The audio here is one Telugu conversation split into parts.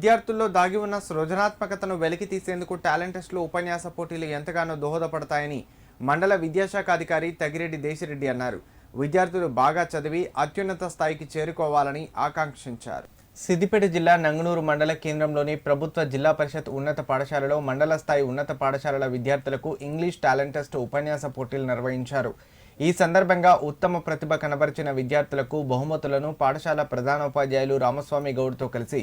విద్యార్థుల్లో దాగి ఉన్న సృజనాత్మకతను వెలికి తీసేందుకు టాలెంట్ టెస్టులు ఉపన్యాస పోటీలు ఎంతగానో దోహదపడతాయని మండల విద్యాశాఖ అధికారి తగిరెడ్డి దేశిరెడ్డి అన్నారు. విద్యార్థులు బాగా చదివి అత్యున్నత స్థాయికి చేరుకోవాలని ఆకాంక్షించారు. సిద్దిపేట జిల్లా నంగనూరు మండల కేంద్రంలోని ప్రభుత్వ జిల్లా పరిషత్ ఉన్నత పాఠశాలలో మండల స్థాయి ఉన్నత పాఠశాలల విద్యార్థులకు ఇంగ్లీష్ టాలెంట్ టెస్ట్ ఉపన్యాస పోటీలు నిర్వహించారు. ఈ సందర్భంగా ఉత్తమ ప్రతిభ కనబరిచిన విద్యార్థులకు బహుమతులను పాఠశాల ప్రధానోపాధ్యాయులు రామస్వామి గౌడ్తో కలిసి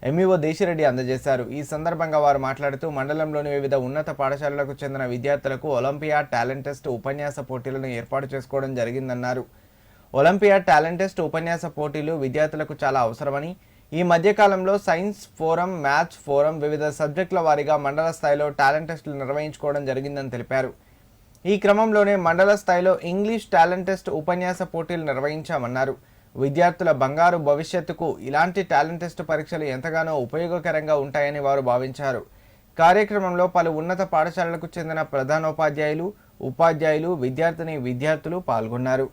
ఎంఈఓ దేశిరెడ్డి అందజేశారు. ఈ సందర్భంగా వారు మాట్లాడుతూ మండలంలోని వివిధ ఉన్నత పాఠశాలలకు చెందిన విద్యార్థులకు ఒలింపియాడ్ టాలెంట్ టెస్ట్ ఉపన్యాస పోటీలను ఏర్పాటు చేసుకోవడం జరిగిందన్నారు. ఒలింపియాడ్ టాలెంట్ టెస్ట్ ఉపన్యాస పోటీలు విద్యార్థులకు చాలా అవసరమని, ఈ మధ్యకాలంలో సైన్స్ ఫోరం, మ్యాథ్స్ ఫోరం వివిధ సబ్జెక్టుల వారీగా మండల స్థాయిలో టాలెంట్ టెస్టులు నిర్వహించుకోవడం జరిగిందని తెలిపారు. ఈ క్రమంలోనే మండల స్థాయిలో ఇంగ్లీష్ టాలెంట్ టెస్ట్ ఉపన్యాస పోటీలు నిర్వహించామన్నారు. విద్యార్థుల బంగారు భవిష్యత్తుకు ఇలాంటి టాలెంట్ టెస్ట్ పరీక్షలు ఎంతగానో ఉపయోగకరంగా ఉంటాయని వారు భావించారు. కార్యక్రమంలో పలు ఉన్నత పాఠశాలలకు చెందిన ప్రధానోపాధ్యాయులు, ఉపాధ్యాయులు, విద్యార్థులు పాల్గొన్నారు.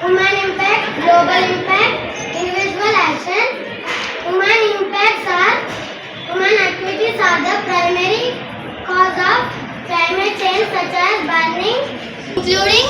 Human impact, global impact, individual action. Human impacts are human activities are the primary cause of climate change such as burning, including